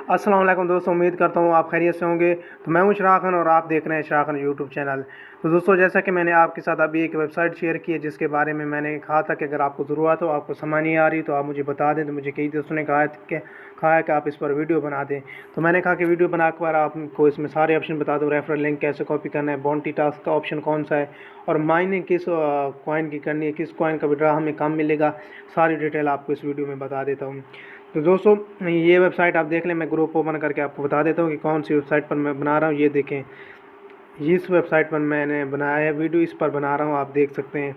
अस्सलाम वालेकुम दोस्तों, उम्मीद करता हूँ आप खैरियत से होंगे। तो मैं हूँ इशराक खान और आप देख रहे हैं इशराक खान यूट्यूब चैनल। तो दोस्तों, जैसा कि मैंने आपके साथ अभी एक वेबसाइट शेयर की है जिसके बारे में मैंने कहा था कि अगर आपको ज़रूरत हो, आपको समझ नहीं आ रही तो आप मुझे बता दें। तो मुझे कई दोस्तों ने कहा है कि आप इस पर वीडियो बना दें। तो मैंने कहा कि वीडियो बना कर आपको इसमें सारे ऑप्शन बता दूँ। रेफरल लिंक कैसे कॉपी करना है, बाउंटी टास्क का ऑप्शन कौन सा है, और माइनिंग किस कॉइन की करनी है, किस कॉइन का विड्रा हमें कम मिलेगा, सारी डिटेल आपको इस वीडियो में बता देता हूँ। तो दोस्तों, ये वेबसाइट आप देख लें। मैं ग्रुप ओपन करके आपको बता देता हूँ कि कौन सी वेबसाइट पर मैं बना रहा हूँ। ये देखें, इस वेबसाइट पर मैंने बनाया है वीडियो, इस पर बना रहा हूँ। आप देख सकते हैं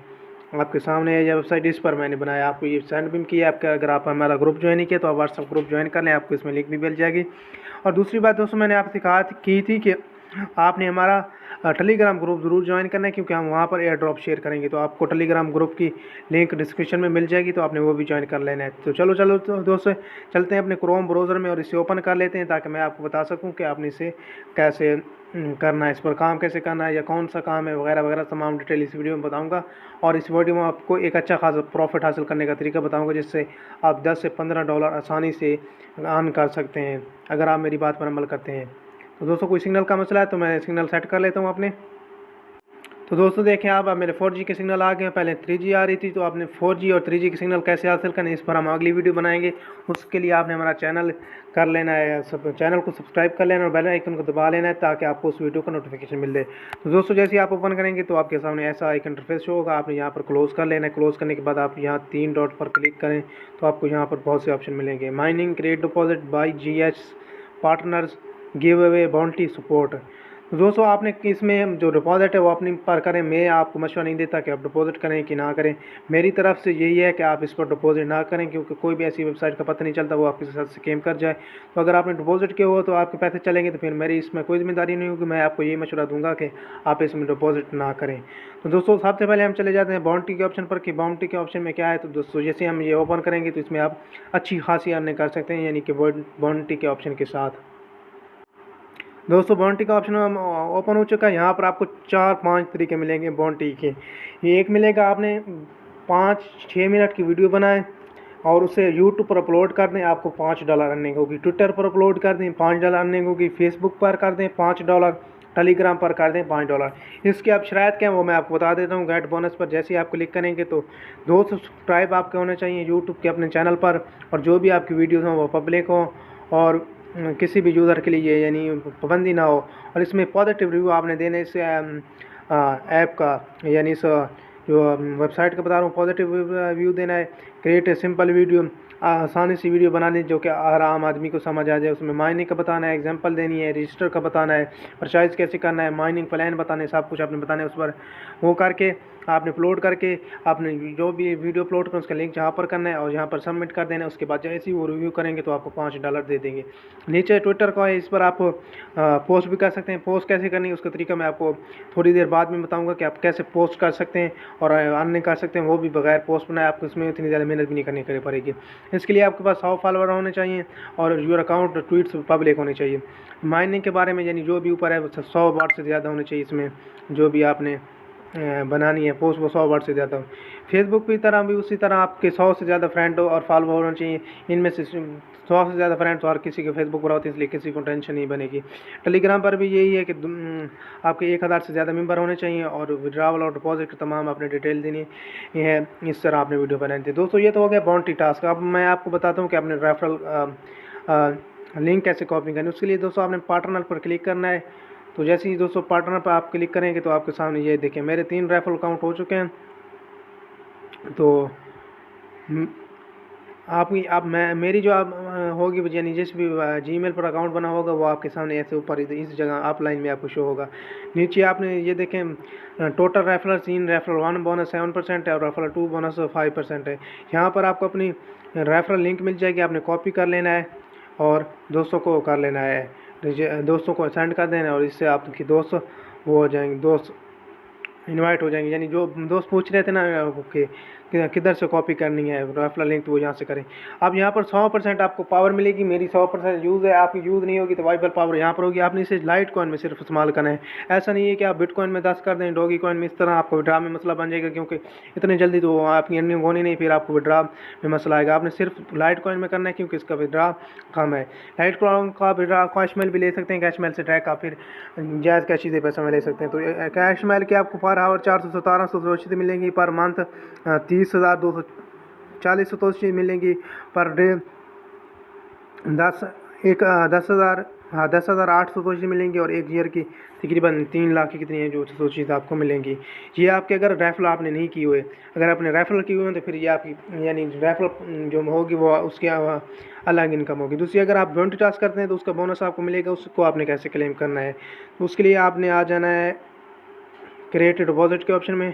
आपके सामने है ये वेबसाइट, इस पर मैंने बनाया। आपको ये सेंड भी किया है। अगर आप हमारा ग्रुप ज्वाइन किया तो आप व्हाट्सअप ग्रुप ज्वाइन कर लें, आपको इसमें लिंक भी मिल जाएगी। और दूसरी बात दोस्तों, मैंने आपसे कहा की थी कि आपने हमारा टेलीग्राम ग्रुप ज़रूर ज्वाइन करना है, क्योंकि हम वहाँ पर एयर ड्रॉप शेयर करेंगे। तो आपको टेलीग्राम ग्रुप की लिंक डिस्क्रिप्शन में मिल जाएगी, तो आपने वो भी ज्वाइन कर लेना है। तो चलो तो दोस्तों, चलते हैं अपने क्रोम ब्राउज़र में और इसे ओपन कर लेते हैं, ताकि मैं आपको बता सकूँ कि आपने इसे कैसे करना है, इस पर काम कैसे करना है, या कौन सा काम है वगैरह वगैरह तमाम डिटेल इस वीडियो में बताऊँगा। और इस वीडियो में आपको एक अच्छा खासा प्रॉफिट हासिल करने का तरीका बताऊँगा, जिससे आप 10 से 15 डॉलर आसानी से अर्न कर सकते हैं, अगर आप मेरी बात पर अमल करते हैं। तो दोस्तों, कोई सिग्नल का मसला है तो मैं सिग्नल सेट कर लेता हूँ अपने। तो दोस्तों देखें, आप अब मेरे 4G के सिग्नल आ गए हैं। पहले 3G आ रही थी, तो आपने 4G और 3G के सिग्नल कैसे हासिल करने, इस पर हम अगली वीडियो बनाएंगे। उसके लिए आपने हमारा चैनल कर लेना है, चैनल को सब्सक्राइब कर लेना और बेल आइकन को दबा लेना है, ताकि आपको उस वीडियो का नोटिफिकेशन मिल जाए। तो दोस्तों, जैसे ही आप ओपन करेंगे तो आपके सामने ऐसा एक इंटरफेस शो होगा। आपने यहाँ पर क्लोज़ कर लेना है। क्लोज़ करने के बाद आप यहाँ 3 डॉट पर क्लिक करें तो आपको यहाँ पर बहुत से ऑप्शन मिलेंगे। Mining, create deposit, by GH, partners, give away, bounty, support. तो दोस्तों, आपने इसमें जो डिपॉजिट है वो अपनी पर करें। मैं आपको मशवरा नहीं देता कि आप डिपॉजिट करें कि ना करें। मेरी तरफ से यही है कि आप इस पर डिपॉजिट ना करें, क्योंकि कोई भी ऐसी वेबसाइट का पता नहीं चलता, वो आपके साथ स्कैम कर जाए। तो अगर आपने डिपॉजिट किया हो तो आपके पैसे चलेंगे, तो फिर मेरी इसमें कोई जिम्मेदारी नहीं होगी। मैं आपको यही मशवरा दूंगा कि आप इसमें डिपॉजिट ना करें। तो दोस्तों, सबसे पहले हम चले जाते हैं बाउंटी के ऑप्शन पर, कि बाउंटी के ऑप्शन में क्या है। तो दोस्तों, जैसे हम ये ओपन करेंगे तो इसमें आप अच्छी खासी अर्निंग कर सकते हैं, यानी कि बाउंटी के ऑप्शन के साथ। दोस्तों, बाउंटी का ऑप्शन ओपन हो चुका है। यहाँ पर आपको 4-5 तरीके मिलेंगे बाउंटी के। ये एक मिलेगा, आपने 5-6 मिनट की वीडियो बनाए और उसे यूट्यूब पर अपलोड कर दें, आपको $5 अर्निंग होगी। ट्विटर पर अपलोड कर दें, $5 अर्निंग होगी। फेसबुक पर कर दें, $5। टेलीग्राम पर कर दें, $5। इसकी आप शराइत क्या है वो मैं आपको बता देता हूँ। गेट बोनस पर जैसे ही आप क्लिक करेंगे तो 2 सब्सक्राइब आपके होने चाहिए यूट्यूब के अपने चैनल पर, और जो भी आपकी वीडियोज़ हों वो पब्लिक हो और किसी भी यूज़र के लिए यानी पाबंदी ना हो। और इसमें पॉजिटिव रिव्यू आपने देने से ऐप का, यानी इस जो वेबसाइट का बता रहा हूँ, पॉजिटिव रिव्यू देना है। क्रिएट ए सिंपल वीडियो, आसानी सी वीडियो बनानी जो कि हर आम आदमी को समझ आ जाए। उसमें माइनिंग का बताना है, एग्जांपल देनी है, रजिस्टर का बताना है, परचेज कैसे करना है, माइनिंग प्लान बताने है, सब कुछ आपने बताना है। उस पर वो करके आपने अपलोड करके आपने जो भी वीडियो अपलोड करें उसका लिंक जहाँ पर करना है और यहाँ पर सबमिट कर देना है। उसके बाद जैसे ही वो रिव्यू करेंगे तो आपको $5 दे देंगे। नीचे ट्विटर का है, इस पर आप पोस्ट भी कर सकते हैं। पोस्ट कैसे करनी है उसका तरीका मैं आपको थोड़ी देर बाद में बताऊंगा कि आप कैसे पोस्ट कर सकते हैं और अर्निंग कर सकते हैं, वो भी बगैर पोस्ट बनाए। आपको इसमें इतनी ज़्यादा मेहनत भी नहीं करनी पड़ेगी। इसके लिए आपके पास 100 फॉलोवर होने चाहिए और योर अकाउंट ट्वीट्स पब्लिक होने चाहिए। माइनिंग के बारे में यानी जो भी ऊपर है 100 वर्ड से ज़्यादा होने चाहिए। इसमें जो भी आपने बनानी है पोस्ट वो 100 वर्ड से ज़्यादा हो। फेसबुक की तरह भी उसी तरह आपके 100 से ज़्यादा फ्रेंड हो और फॉलोवर होने चाहिए। इनमें से 100 से ज़्यादा फ्रेंड्स और किसी के फेसबुक पर होते हैं, इसलिए किसी को टेंशन नहीं बनेगी। टेलीग्राम पर भी यही है कि आपके 1000 से ज़्यादा मेंबर होने चाहिए और विड्रावल और डिपॉजिट की तमाम आपने डिटेल देनी है। इस तरह आपने वीडियो बनानी थी। दोस्तों, ये तो हो गया बाउंटी टास्क। अब मैं आपको बताता हूँ कि आपने रेफरल लिंक कैसे कॉपी करनी है। उसके लिए दोस्तों आपने पार्टनर पर क्लिक करना है। तो जैसे ही दोस्तों पार्टनर पर आप क्लिक करेंगे तो आपके सामने ये देखें, मेरे 3 रेफरल अकाउंट हो चुके हैं। तो आप मैं मेरी जो आप होगी यानी जिस भी जीमेल पर अकाउंट बना होगा वो आपके सामने ऐसे ऊपर इस जगह आप लाइन में आपको शो होगा। नीचे आपने ये देखें, टोटल रेफरल 3, रेफरल 1 बोनस 7% है और रेफरल 2 बोनस 5% है। यहाँ पर आपको अपनी रेफरल लिंक मिल जाएगी, आपने कॉपी कर लेना है और दोस्तों को कर लेना है, दोस्तों को सेंड कर देना है, और इससे आपके दोस्त वो हो जाएंगे, दोस्त इनवाइट हो जाएंगे। यानी जो दोस्त पूछ रहे थे ना कि किधर से कॉपी करनी है रेफरल लिंक, तो वो यहाँ से करें। अब यहाँ पर 100% आपको पावर मिलेगी, मेरी 100% यूज़ है, आपकी यूज़ नहीं होगी तो वाइफाई पावर यहाँ पर होगी। आपने इसे लाइट कॉइन में सिर्फ इस्तेमाल करना है, ऐसा नहीं है कि आप बिटकॉइन में 10 कर दें, डॉगी कॉइन में, इस तरह आपको विड्रा में मसला बन जाएगा, क्योंकि इतनी जल्दी तो आपकी अर्निंग होनी नहीं, फिर आपको विड्रा में मसला आएगा। आपने सिर्फ लाइट कॉइन में करना है क्योंकि इसका विड्रा कम है। लाइट कॉइन का विड्रा कैशमेल भी ले सकते हैं, कैशमेल से डायरेक्ट आप फिर जायज़ कैशी से पैसा में ले सकते हैं। तो कैशमेल के आपको पर आवर 417 रसीद मिलेंगी, पर मंथ 30,240 सतोशी मिलेंगी, पर डे 10,008 सतोशी मिलेंगी, और एक ईयर की तकरीबन 3 लाख की कितनी है जो सतोशी आपको मिलेंगी। ये आपके अगर रेफरल आपने नहीं की हुए, अगर आपने रेफरल की हुई है तो फिर ये आपकी यानी रेफरल जो होगी वो उसकी अलग इनकम होगी। दूसरी, अगर आप 20 टास्क करते हैं तो उसका बोनस आपको मिलेगा, उसको आपने कैसे क्लेम करना है, तो उसके लिए आपने आ जाना है क्रिएट डिपॉजिट के ऑप्शन में।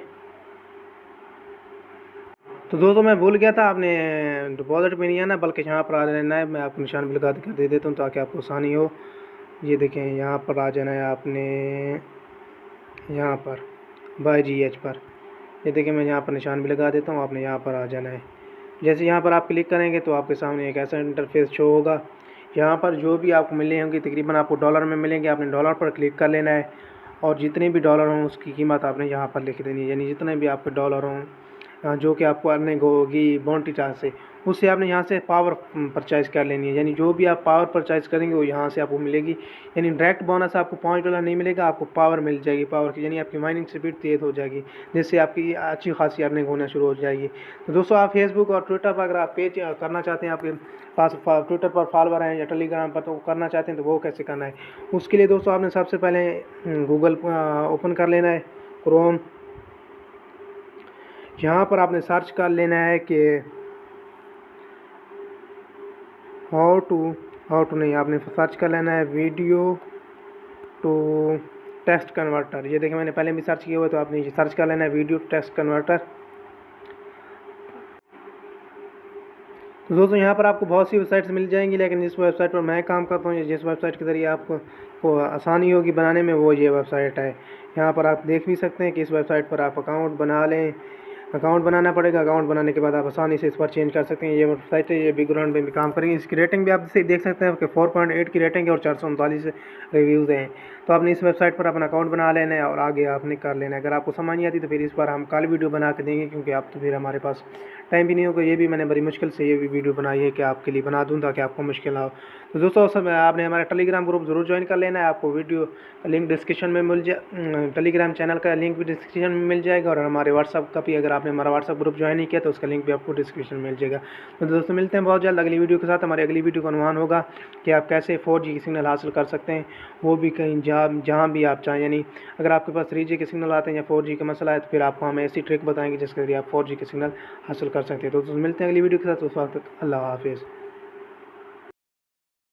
तो दोस्तों मैं भूल गया था, आपने डिपॉजिट पे नहीं आना बल्कि यहाँ पर आ जाना है। मैं आपको निशान भी लगा कर दे देता हूँ ताकि आपको आसानी हो। ये देखें, यहाँ पर आ जाना है आपने, यहाँ पर बाय GH पर, ये देखें मैं यहाँ पर निशान भी लगा देता हूँ, आपने यहाँ पर आ जाना है। जैसे यहाँ पर आप क्लिक करेंगे तो आपके सामने एक ऐसा इंटरफेस शो होगा। यहाँ पर जो भी आपको मिले होंगे तकरीबन आपको डॉलर में मिलेंगे, आपने डॉलर पर क्लिक कर लेना है, और जितने भी डॉलर हों उसकी कीमत आपने यहाँ पर लिख देनी है, यानी जितने भी आपके डॉलर हों जो कि आपको अर्निंग होगी बाउंटी चार्ज से, उससे आपने यहाँ से पावर परचेज़ कर लेनी है। यानी जो भी आप पावर परचेज़ करेंगे वो यहाँ से आपको मिलेगी। यानी डायरेक्ट बोनस आपको $5 नहीं मिलेगा, आपको पावर मिल जाएगी, पावर की, यानी आपकी माइनिंग स्पीड तेज़ हो जाएगी, जिससे आपकी अच्छी खासी अर्निंग होना शुरू हो जाएगी। तो दोस्तों आप फेसबुक और ट्विटर पर अगर आप पेज करना चाहते हैं, आपके पास ट्विटर पर फॉलोवर हैं या टेलीग्राम पर, तो करना चाहते हैं तो वो कैसे करना है, उसके लिए दोस्तों आपने सबसे पहले गूगल ओपन कर लेना है, क्रोम। यहाँ पर आपने सर्च कर लेना है कि हाउ टू नहीं, आपने सर्च कर लेना है वीडियो टू टेक्स्ट कन्वर्टर। ये देखिए मैंने पहले भी सर्च किया हुआ, तो आपने सर्च कर लेना है वीडियो टेक्स्ट कन्वर्टर। तो दोस्तों यहाँ पर आपको बहुत सी वेबसाइट्स मिल जाएंगी, लेकिन जिस वेबसाइट पर मैं काम करता हूँ या जिस वेबसाइट के ज़रिए आपको आसानी होगी बनाने में, वो ये वेबसाइट है। यहाँ पर आप देख भी सकते हैं कि इस वेबसाइट पर आप अकाउंट बना लें, अकाउंट बनाना पड़ेगा। अकाउंट बनाने के बाद आप आसानी से इस पर चेंज कर सकते हैं। ये वेबसाइट है, ये बैकग्राउंड में भी काम करेंगे। इसकी रेटिंग भी आप देख सकते हैं कि 4.8 की रेटिंग है और 439 रिव्यूज़ हैं। तो आपने इस वेबसाइट पर अपना अकाउंट बना लेना है और आगे आपने कर लेना है। अगर आपको समझ नहीं आती तो फिर इस पर हम कल वीडियो बना के देंगे, क्योंकि आप तो फिर हमारे पास टाइम भी नहीं होगा। ये भी मैंने बड़ी मुश्किल से ये भी वीडियो बनाई है कि आपके लिए बना दूँ ताकि आपको मुश्किल ना हो। तो दोस्तों सब आपने हमारा टेलीग्राम ग्रुप ज़रूर ज्वाइन कर लेना है। आपको वीडियो का लिंक डिस्क्रिप्शन में मिल जाए, टेलीग्राम चैनल का लिंक भी डिस्क्रिप्शन में मिल जाएगा, और हमारे व्हाट्सअप का भी, अगर आपने हमारा व्हाट्सअप ग्रुप ज्वाइन नहीं किया तो उसका लिंक भी आपको डिस्क्रिप्शन में मिल जाएगा। तो दोस्तों मिलते हैं बहुत जल्द अगली वीडियो के साथ। हमारी अगली वीडियो का अनुमान होगा कि आप कैसे 4G की सिग्नल हासिल कर सकते हैं, वो भी कहीं जहाँ भी आप चाहें। यानी अगर आपके पास 3G के सिग्नल आते हैं या 4G का मसला है तो फिर आपको हम ऐसी ट्रिक बताएंगे जिसके जरिए आप 4G के सिग्नल हासिल कर सकते हैं। तो मिलते हैं अगली वीडियो के साथ, उस वक्त तक अल्लाह हाफिज़।